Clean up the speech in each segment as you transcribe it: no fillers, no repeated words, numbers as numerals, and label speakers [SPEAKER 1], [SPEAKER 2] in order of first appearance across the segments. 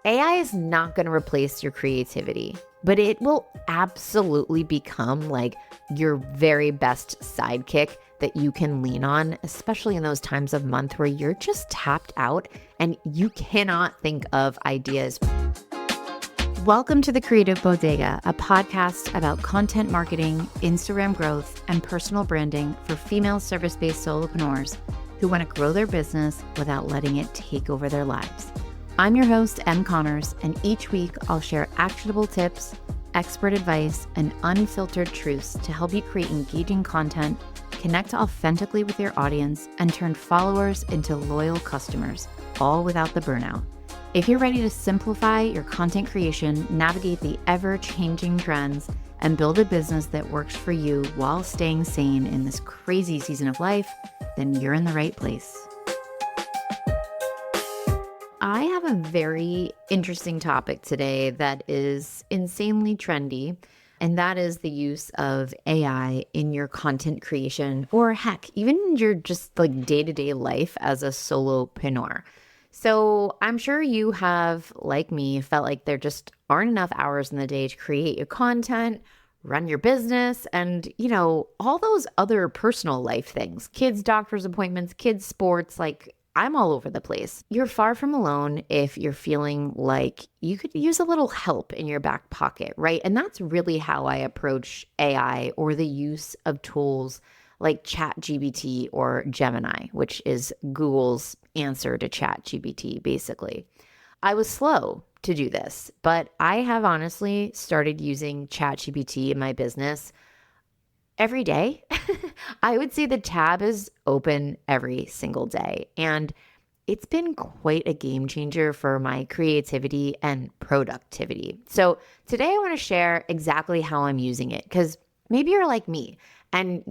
[SPEAKER 1] AI is not going to replace your creativity, but it will absolutely become like your very best sidekick that you can lean on, especially in those times of month where you're just tapped out and you cannot think of ideas.
[SPEAKER 2] Welcome to The Creative Bodega, a podcast about content marketing, Instagram growth, and personal branding for female service-based solopreneurs who want to grow their business without letting it take over their lives. I'm your host, Em Connors, and each week I'll share actionable tips, expert advice, and unfiltered truths to help you create engaging content, connect authentically with your audience, and turn followers into loyal customers, all without the burnout. If you're ready to simplify your content creation, navigate the ever-changing trends, and build a business that works for you while staying sane in this crazy season of life, then you're in the right place. I have a very interesting topic today that is insanely trendy, and that is the use of AI in your content creation, or heck, even in your just like day-to-day life as a solopreneur. So I'm sure you have, like me, felt like there just aren't enough hours in the day to create your content, run your business, and, all those other personal life things, kids' doctor's appointments, kids' sports, like I'm all over the place. You're far from alone if you're feeling like you could use a little help in your back pocket, right? And that's really how I approach AI or the use of tools like ChatGPT or Gemini, which is Google's answer to ChatGPT, basically. I was slow to do this, but I have honestly started using ChatGPT in my business every day. I would say the tab is open every single day, and it's been quite a game changer for my creativity and productivity. So today I want to share exactly how I'm using it, because maybe you're like me and,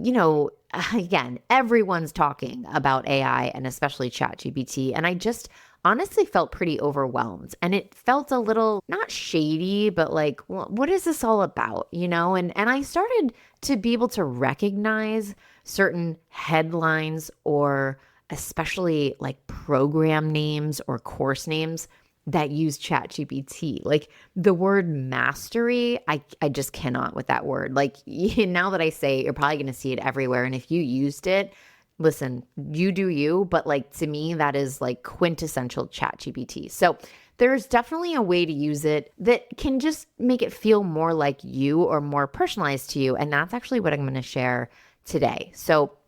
[SPEAKER 2] again, everyone's talking about AI and especially ChatGPT, and I just honestly felt pretty overwhelmed, and it felt a little not shady, but like, what is this all about? And I started to be able to recognize certain headlines or especially like program names or course names that use ChatGPT. Like the word mastery, I just cannot with that word. Like now that I say it, you're probably going to see it everywhere. And if you used it, listen, you do you, but like to me, that is like quintessential ChatGPT. So there's definitely a way to use it that can just make it feel more like you or more personalized to you. And that's actually what I'm going to share today. So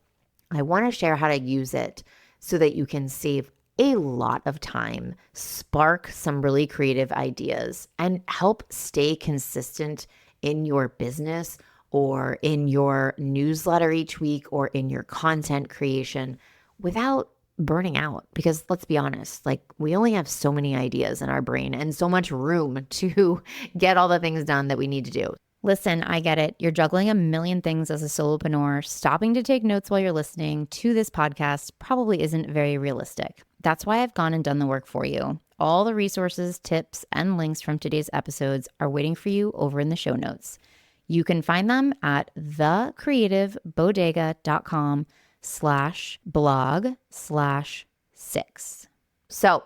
[SPEAKER 2] I want to share how to use it so that you can save a lot of time, spark some really creative ideas, and help stay consistent in your business or in your newsletter each week or in your content creation without burning out. Because let's be honest, like we only have so many ideas in our brain and so much room to get all the things done that we need to do. Listen, I get it. You're juggling a million things as a solopreneur. Stopping to take notes while you're listening to this podcast probably isn't very realistic. That's why I've gone and done the work for you. All the resources, tips, and links from today's episodes are waiting for you over in the show notes. You can find them at thecreativebodega.com/blog/6. So,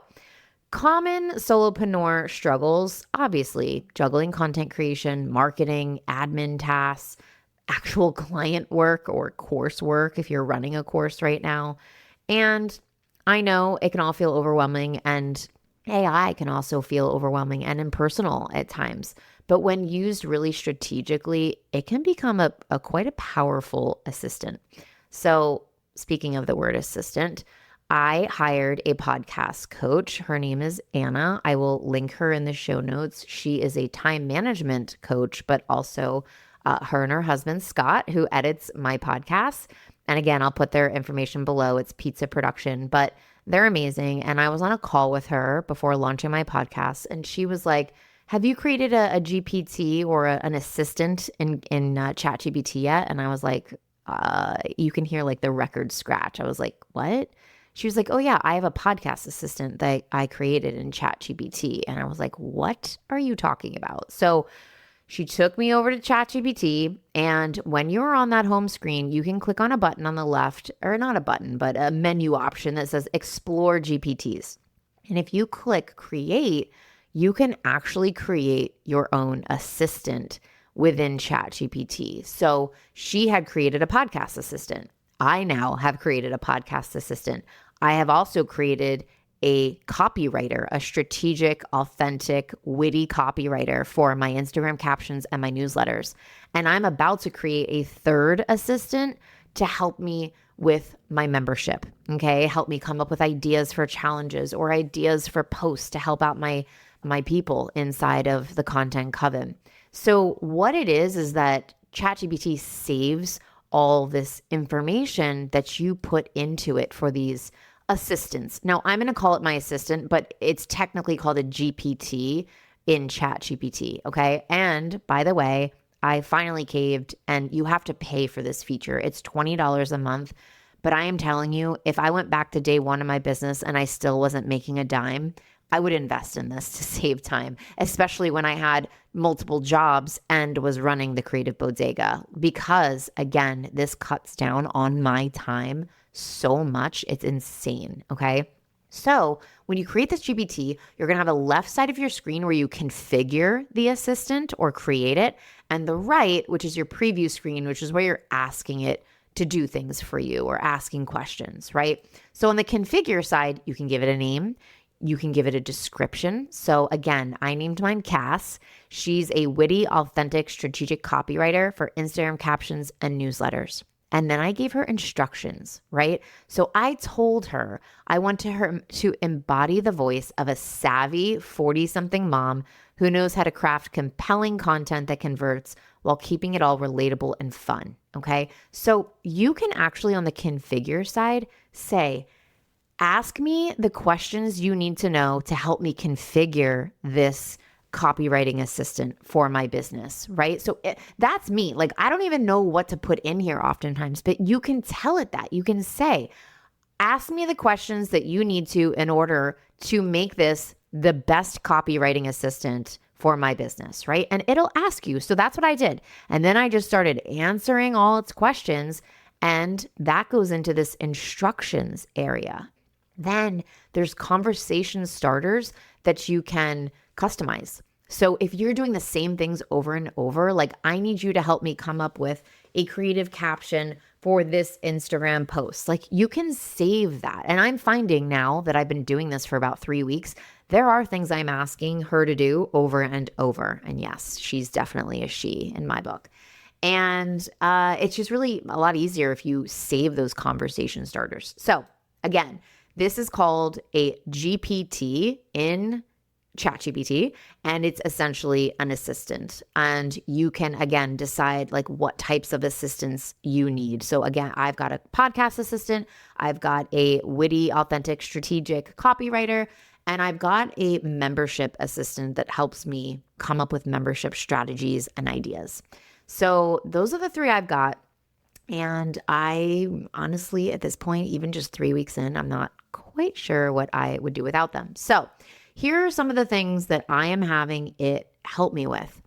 [SPEAKER 2] common solopreneur struggles, obviously, juggling content creation, marketing, admin tasks, actual client work or course work if you're running a course right now. And I know it can all feel overwhelming, and AI can also feel overwhelming and impersonal at times. But when used really strategically, it can become a quite a powerful assistant. So speaking of the word assistant, I hired a podcast coach. Her name is Anna. I will link her in the show notes. She is a time management coach, but also her and her husband, Scott, who edits my podcasts. And again, I'll put their information below. It's Pizza Production, but they're amazing. And I was on a call with her before launching my podcast, and she was like, have you created a GPT or an assistant in ChatGPT yet? And I was like, you can hear like the record scratch. I was like, what? She was like, oh yeah, I have a podcast assistant that I created in ChatGPT. And I was like, what are you talking about? So she took me over to ChatGPT, and when you're on that home screen, you can click on a button on the left, or not a button, but a menu option that says Explore GPTs. And if you click Create,
[SPEAKER 1] you can actually create your own assistant within ChatGPT. So she had created a podcast assistant. I now have created a podcast assistant. I have also created a copywriter, a strategic, authentic, witty copywriter for my Instagram captions and my newsletters. And I'm about to create a third assistant to help me with my membership, okay? Help me come up with ideas for challenges or ideas for posts to help out my people inside of the Content Coven. So what it is that ChatGPT saves all this information that you put into it for these assistants. Now, I'm going to call it my assistant, but it's technically called a GPT in ChatGPT, okay? And by the way, I finally caved, and you have to pay for this feature. It's $20 a month, but I am telling you, if I went back to day one of my business and I still wasn't making a dime, I would invest in this to save time, especially when I had multiple jobs and was running the Creative Bodega, because again, this cuts down on my time so much. It's insane, okay? So when you create this GPT, you're going to have a left side of your screen where you configure the assistant or create it, and the right, which is your preview screen, which is where you're asking it to do things for you or asking questions, right? So on the configure side, you can give it a name. You can give it a description. So again, I named mine Cass. She's a witty, authentic, strategic copywriter for Instagram captions and newsletters. And then I gave her instructions, right? So I told her I wanted her to embody the voice of a savvy 40-something mom who knows how to craft compelling content that converts while keeping it all relatable and fun, okay? So you can actually, on the configure side, say, ask me the questions you need to know to help me configure this copywriting assistant for my business, right? So that's me. Like, I don't even know what to put in here oftentimes, but you can tell it that. You can say, ask me the questions that you need to in order to make this the best copywriting assistant for my business, right? And it'll ask you. So that's what I did. And then I just started answering all its questions, and that goes into this instructions area. Then there's conversation starters that you can customize. So if you're doing the same things over and over, like, I need you to help me come up with a creative caption for this Instagram post, like, you can save that. And I'm finding now that I've been doing this for about 3 weeks, there are things I'm asking her to do over and over. And yes, she's definitely a she in my book. And it's just really a lot easier if you save those conversation starters. So again, this is called a GPT in ChatGPT, and it's essentially an assistant. And you can, again, decide like what types of assistants you need. So again, I've got a podcast assistant, I've got a witty, authentic, strategic copywriter, and I've got a membership assistant that helps me come up with membership strategies and ideas. So those are the three I've got. And I honestly, at this point, even just 3 weeks in, I'm not quite sure what I would do without them. So here are some of the things that I am having it help me with.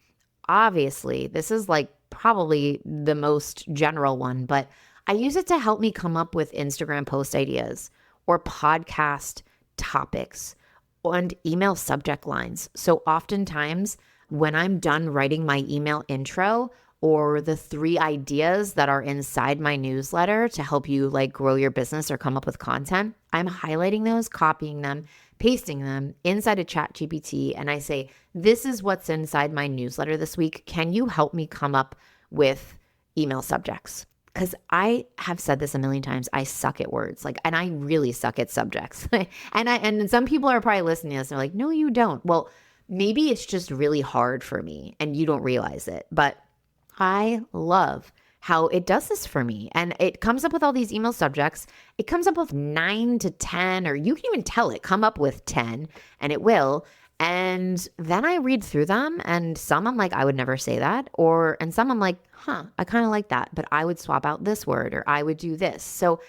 [SPEAKER 1] Obviously, this is like probably the most general one, but I use it to help me come up with Instagram post ideas or podcast topics and email subject lines. So oftentimes when I'm done writing my email intro, or the 3 ideas that are inside my newsletter to help you like grow your business or come up with content, I'm highlighting those, copying them, pasting them inside a ChatGPT, and I say, this is what's inside my newsletter this week. Can you help me come up with email subjects? Because I have said this a million times, I suck at words, like, and I really suck at subjects. and some people are probably listening to this and they're like, no, you don't. Well, maybe it's just really hard for me and you don't realize it, but I love how it does this for me. And it comes up with all these email subjects. It comes up with 9 to 10, or you can even tell it come up with 10, and it will. And then I read through them, and some I'm like, I would never say that. And some I'm like, I kind of like that, but I would swap out this word, or I would do this. So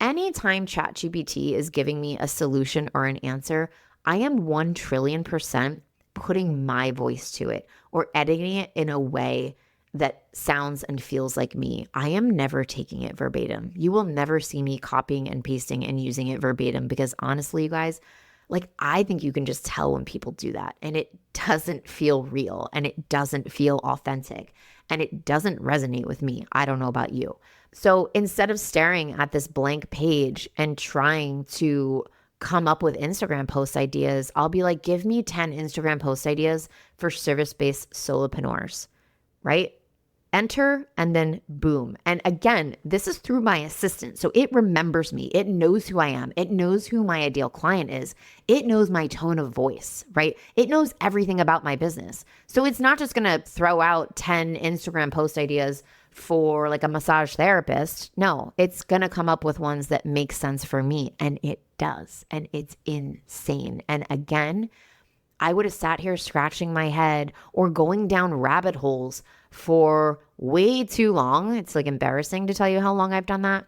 [SPEAKER 1] anytime ChatGPT is giving me a solution or an answer, I am 1,000,000,000% putting my voice to it or editing it in a way that sounds and feels like me. I am never taking it verbatim. You will never see me copying and pasting and using it verbatim, because honestly, you guys, Like, I think you can just tell when people do that and it doesn't feel real and it doesn't feel authentic and it doesn't resonate with me. I don't know about you. So instead of staring at this blank page and trying to come up with Instagram post ideas, I'll be like, give me 10 Instagram post ideas for service-based solopreneurs, right? Enter and then boom. And again, this is through my assistant. So it remembers me. It knows who I am. It knows who my ideal client is. It knows my tone of voice, right? It knows everything about my business. So it's not just going to throw out 10 Instagram post ideas for like a massage therapist. No, it's going to come up with ones that make sense for me. And it does. And it's insane. And again, I would have sat here scratching my head or going down rabbit holes for way too long. It's like embarrassing to tell you how long I've done that.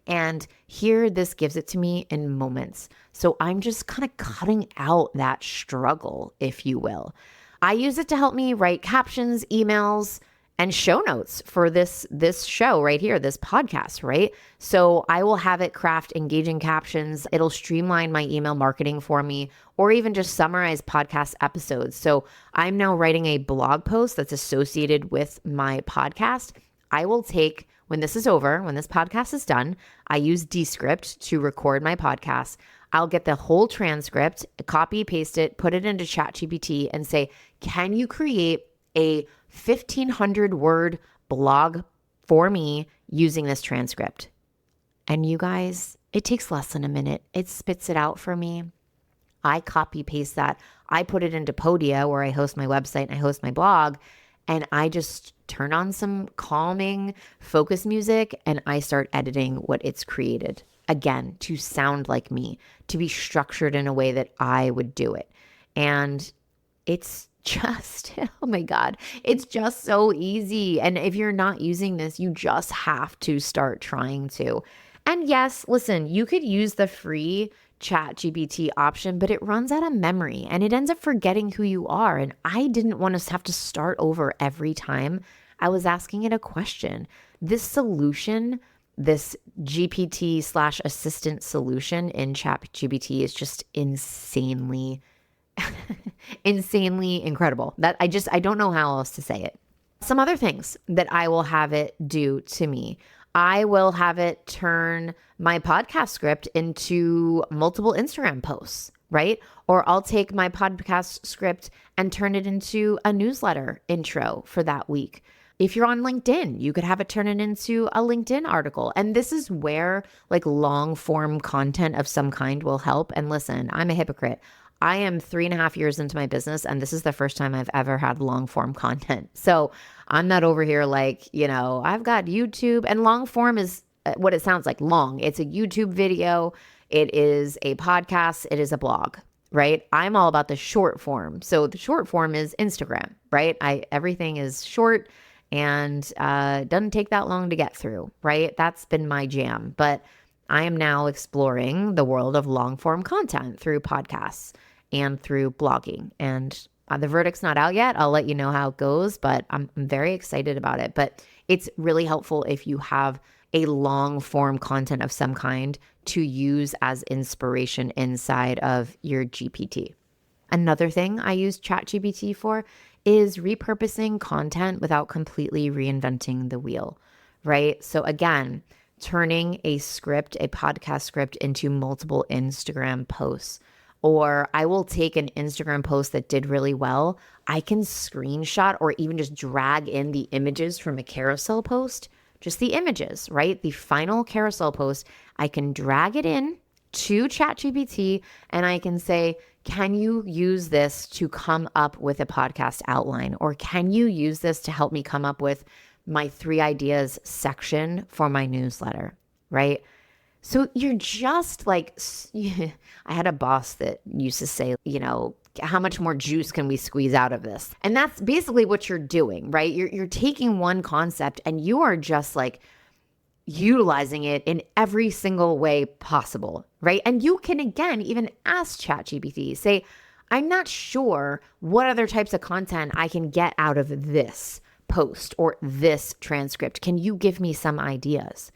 [SPEAKER 1] And here, this gives it to me in moments. So I'm just kind of cutting out that struggle, if you will. I use it to help me write captions, emails, and show notes for this show right here, this podcast, right? So I will have it craft engaging captions. It'll streamline my email marketing for me, or even just summarize podcast episodes. So I'm now writing a blog post that's associated with my podcast. I will take, when this is over, when this podcast is done, I use Descript to record my podcast. I'll get the whole transcript, copy, paste it, put it into ChatGPT and say, can you create a 1,500 word blog for me using this transcript? And you guys, it takes less than a minute. It spits it out for me. I copy paste that. I put it into Podia where I host my website and I host my blog. And I just turn on some calming focus music and I start editing what it's created. Again, to sound like me, to be structured in a way that I would do it. And it's just, oh my God, it's just so easy. And if you're not using this, you just have to start trying to. And yes, listen, you could use the free ChatGPT option, but it runs out of memory and it ends up forgetting who you are. And I didn't want to have to start over every time I was asking it a question. This solution, this GPT/assistant solution in ChatGPT is just insanely incredible. That I don't know how else to say it. Some other things that I will have it do to me. I will have it turn my podcast script into multiple Instagram posts, right? Or I'll take my podcast script and turn it into a newsletter intro for that week. If you're on LinkedIn, you could have it turn it into a LinkedIn article. And this is where like long form content of some kind will help. And listen, I'm a hypocrite. I am 3.5 years into my business, and this is the first time I've ever had long form content. So I'm not over here like, I've got YouTube, and long form is what it sounds like, long. It's a YouTube video. It is a podcast. It is a blog, right? I'm all about the short form. So the short form is Instagram, right? Everything is short and doesn't take that long to get through, right? That's been my jam. But I am now exploring the world of long form content through podcasts and through blogging. And the verdict's not out yet. I'll let you know how it goes, but I'm very excited about it. But it's really helpful if you have a long form content of some kind to use as inspiration inside of your GPT. Another thing I use ChatGPT for is repurposing content without completely reinventing the wheel, right? So again, turning a script, a podcast script, into multiple Instagram posts. Or I will take an Instagram post that did really well. I can screenshot or even just drag in the images from a carousel post, just the images, right? The final carousel post, I can drag it in to ChatGPT and I can say, can you use this to come up with a podcast outline? Or can you use this to help me come up with my 3 ideas section for my newsletter, right? So you're just like, I had a boss that used to say, how much more juice can we squeeze out of this? And that's basically what you're doing, right? You're taking one concept and you are just like utilizing it in every single way possible, right? And you can, again, even ask ChatGPT, say, I'm not sure what other types of content I can get out of this post or this transcript. Can you give me some ideas?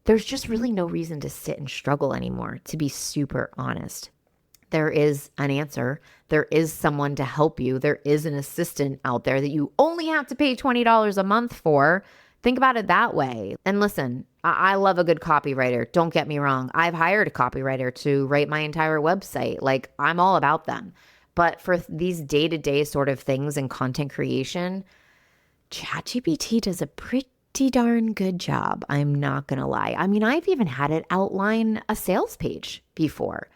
[SPEAKER 1] There's just really no reason to sit and struggle anymore, to be super honest. there is an answer. There is someone to help you. There is an assistant out there that you only have to pay $20 a month for. Think about it that way. And listen, I love a good copywriter. Don't get me wrong. I've hired a copywriter to write my entire website. Like, I'm all about them. But for these day-to-day sort of things in content creation, ChatGPT does a pretty darn good job. I'm not going to lie. I mean, I've even had it outline a sales page before.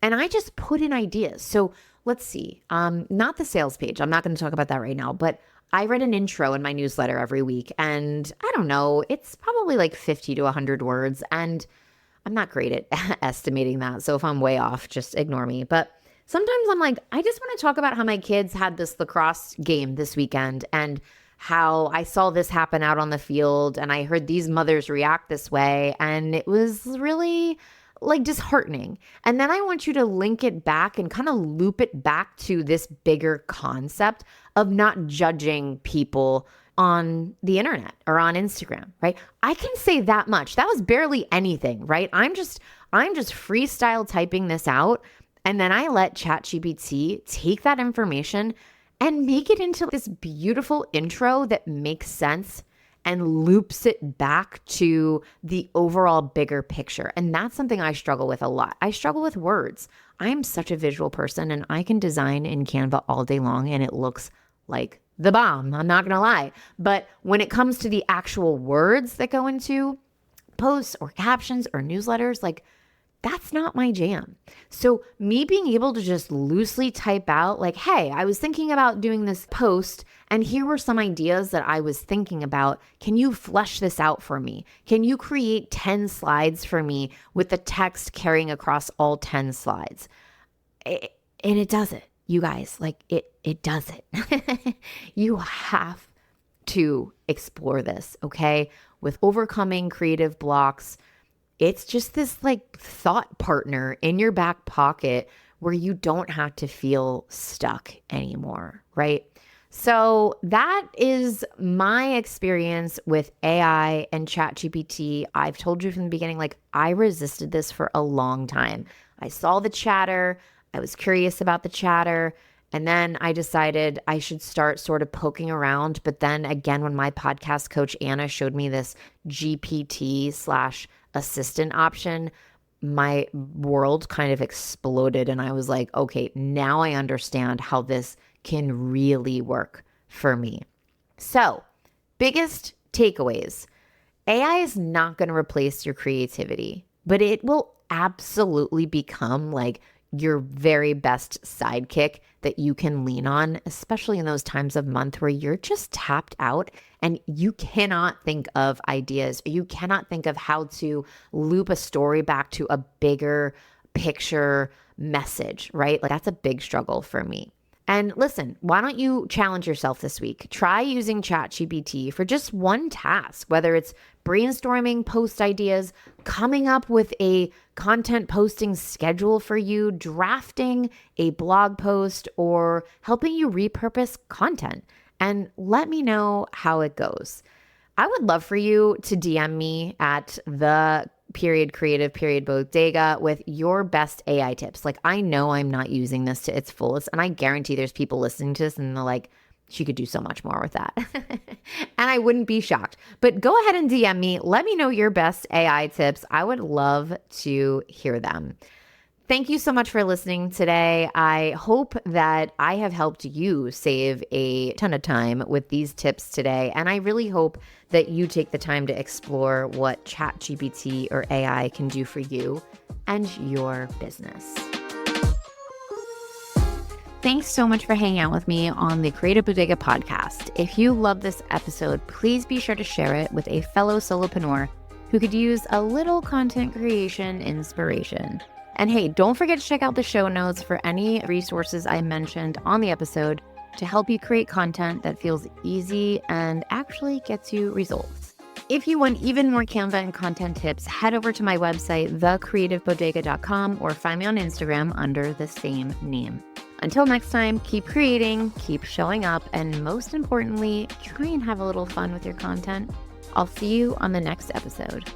[SPEAKER 1] And I just put in ideas. So let's see, not the sales page. I'm not going to talk about that right now, but I write an intro in my newsletter every week. And I don't know, it's probably like 50 to 100 words. And I'm not great at estimating that. So if I'm way off, just ignore me. But sometimes I'm like, I just want to talk about how my kids had this lacrosse game this weekend and how I saw this happen out on the field and I heard these mothers react this way. And it was really like disheartening. And then I want you to link it back and kind of loop it back to this bigger concept of not judging people on the internet or on Instagram, right? I can say that much. That was barely anything, right? I'm just freestyle typing this out. And then I let ChatGPT take that information and make it into this beautiful intro that makes sense and loops it back to the overall bigger picture. And that's something I struggle with a lot. I struggle with words. I am such a visual person and I can design in Canva all day long and it looks like the bomb. I'm not going to lie. But when it comes to the actual words that go into posts or captions or newsletters, like that's not my jam. So me being able to just loosely type out like, hey, I was thinking about doing this post and here were some ideas that I was thinking about. Can you flesh this out for me? Can you create 10 slides for me with the text carrying across all 10 slides? And it does it, you guys, like it does it. You have to explore this, okay? With overcoming creative blocks, it's just this like thought partner in your back pocket where you don't have to feel stuck anymore, right? So that is my experience with AI and ChatGPT. I've told you from the beginning, like I resisted this for a long time. I saw the chatter. I was curious about the chatter. And then I decided I should start sort of poking around. But then again, when my podcast coach, Anna, showed me this GPT/assistant option, my world kind of exploded. And I was like, okay, now I understand how this can really work for me. So, biggest takeaways. AI is not going to replace your creativity, but it will absolutely become like your very best sidekick that you can lean on, especially in those times of month where you're just tapped out and you cannot think of ideas, or you cannot think of how to loop a story back to a bigger picture message, right? Like that's a big struggle for me. And listen, why don't you challenge yourself this week? Try using ChatGPT for just one task, whether it's brainstorming post ideas, coming up with a content posting schedule for you, drafting a blog post, or helping you repurpose content. And let me know how it goes. I would love for you to DM me at _creative_bodega with your best AI tips. Like I know I'm not using this to its fullest, and I guarantee there's people listening to this and they're like, she could do so much more with that. And I wouldn't be shocked. But go ahead and DM me. Let me know your best AI tips. I would love to hear them. Thank you so much for listening today. I hope that I have helped you save a ton of time with these tips today. And I really hope that you take the time to explore what ChatGPT or AI can do for you and your business. Thanks so much for hanging out with me on the Creative Bodega podcast. If you love this episode, please be sure to share it with a fellow solopreneur who could use a little content creation inspiration. And hey, don't forget to check out the show notes for any resources I mentioned on the episode to help you create content that feels easy and actually gets you results. If you want even more Canva and content tips, head over to my website, thecreativebodega.com, or find me on Instagram under the same name. Until next time, keep creating, keep showing up, and most importantly, try and have a little fun with your content. I'll see you on the next episode.